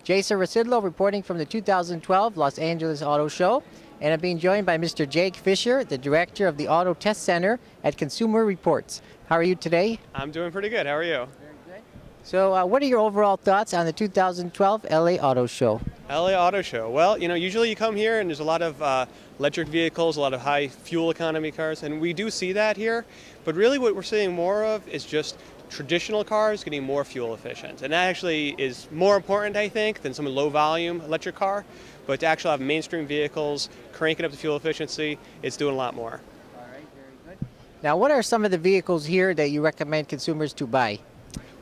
Jason Rzucidlo reporting from the 2012 Los Angeles Auto Show. And I'm being joined by Mr. Jake Fisher, the director of the Auto Test Center at Consumer Reports. How are you today? I'm doing pretty good. How are you? Very good. So what are your overall thoughts on the 2012 LA Auto Show? LA Auto Show. Well, usually you come here and there's a lot of electric vehicles, a lot of high fuel economy cars, and we do see that here. But really what we're seeing more of is just traditional cars getting more fuel efficient. And that actually is more important, I think, than some low volume electric car. But to actually have mainstream vehicles cranking up the fuel efficiency, it's doing a lot more. All right, very good. Now, what are some of the vehicles here that you recommend consumers to buy?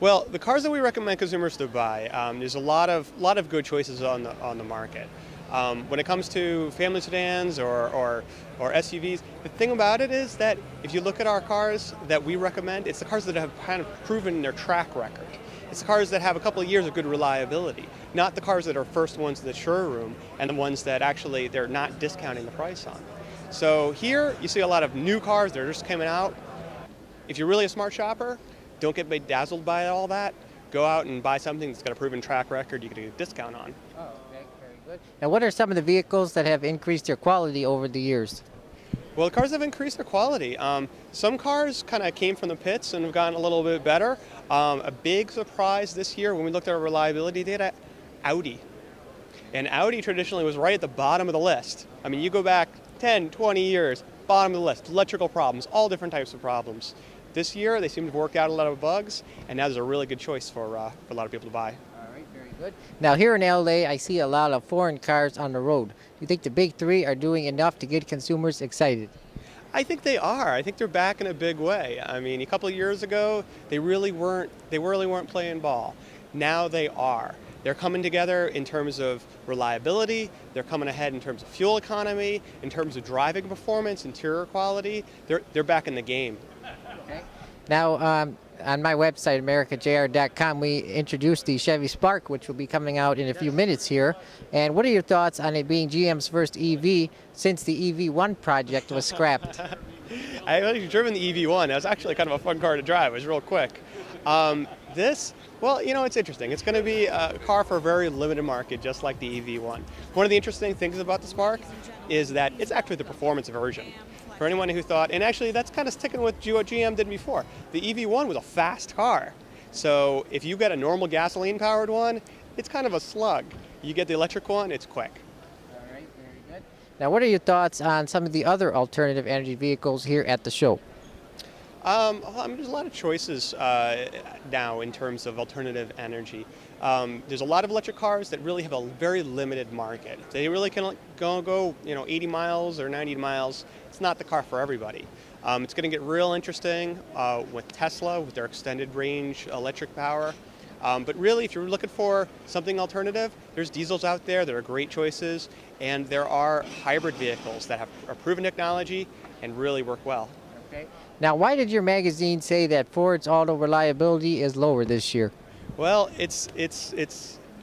Well, the cars that we recommend consumers to buy, there's a lot of good choices on the market. When it comes to family sedans or SUVs, the thing about it is that if you look at our cars that we recommend, it's the cars that have kind of proven their track record. It's the cars that have a couple of years of good reliability, not the cars that are first ones in the showroom and the ones that actually they're not discounting the price on. So here you see a lot of new cars that are just coming out. If you're really a smart shopper, don't get bedazzled by all that. Go out and buy something that's got a proven track record you can get a discount on. Oh, okay, very good. Now, what are some of the vehicles that have increased their quality over the years? Well, the cars have increased their quality. Some cars kind of came from the pits and have gotten a little bit better. A big surprise this year when we looked at our reliability data, Audi. And Audi traditionally was right at the bottom of the list. I mean, you go back 10, 20 years, bottom of the list, electrical problems, all different types of problems. This year, they seem to have worked out a lot of bugs, and now there's a really good choice for a lot of people to buy. All right, very good. Now, here in LA, I see a lot of foreign cars on the road. Do you think the big three are doing enough to get consumers excited? I think they are. I think they're back in a big way. I mean, a couple of years ago, they really weren't playing ball. Now they are. They're coming together in terms of reliability. They're coming ahead in terms of fuel economy, in terms of driving performance, interior quality. They're back in the game. Okay. Now, on my website, AmericaJR.com, we introduced the Chevy Spark, which will be coming out in a few minutes here. And what are your thoughts on it being GM's first EV since the EV1 project was scrapped? I've actually driven the EV1. That was actually kind of a fun car to drive. It was real quick. Well, it's interesting. It's going to be a car for a very limited market, just like the EV1. One of the interesting things about the Spark is that it's actually the performance version. For anyone who thought, and actually that's kind of sticking with what GM did before. The EV1 was a fast car. So if you get a normal gasoline-powered one, it's kind of a slug. You get the electric one, it's quick. All right, very good. Now, what are your thoughts on some of the other alternative energy vehicles here at the show? There's a lot of choices now in terms of alternative energy. There's a lot of electric cars that really have a very limited market. They really can go 80 miles or 90 miles. It's not the car for everybody. It's going to get real interesting with Tesla, with their extended range electric power. But really, if you're looking for something alternative, there's diesels out there that are great choices, and there are hybrid vehicles that have a proven technology and really work well. Okay. Now, why did your magazine say that Ford's auto reliability is lower this year? Well, it's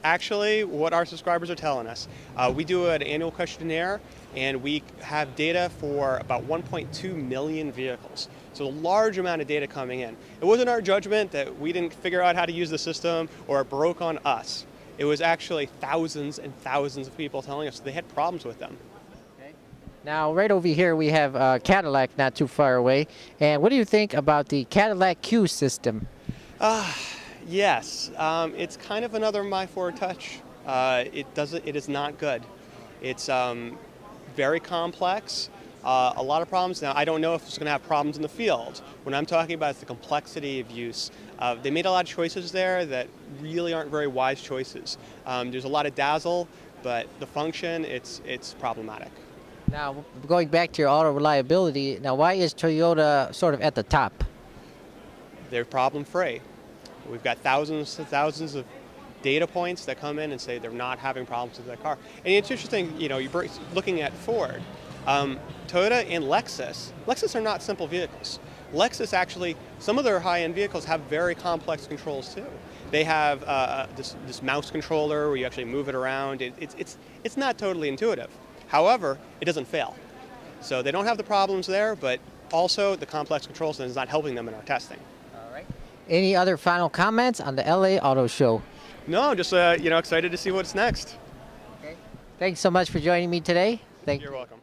actually what our subscribers are telling us. We do an annual questionnaire, and we have data for about 1.2 million vehicles. So a large amount of data coming in. It wasn't our judgment that we didn't figure out how to use the system or it broke on us. It was actually thousands and thousands of people telling us they had problems with them. Now, right over here, we have Cadillac not too far away. And what do you think about the Cadillac CUE system? Yes, it's kind of another My Ford touch. It is not good. It's very complex, a lot of problems. Now, I don't know if it's going to have problems in the field. What I'm talking about is the complexity of use. They made a lot of choices there that really aren't very wise choices. There's a lot of dazzle, but the function, it's problematic. Now, going back to your auto reliability, now why is Toyota sort of at the top? They're problem-free. We've got thousands and thousands of data points that come in and say they're not having problems with that car. And it's interesting, you're looking at Ford. Toyota and Lexus are not simple vehicles. Lexus actually, some of their high-end vehicles have very complex controls too. They have this mouse controller where you actually move it around. It's not totally intuitive. However, it doesn't fail. So they don't have the problems there, but also the complex controls is not helping them in our testing. All right. Any other final comments on the LA Auto Show? No, just excited to see what's next. Okay. Thanks so much for joining me today. You're welcome.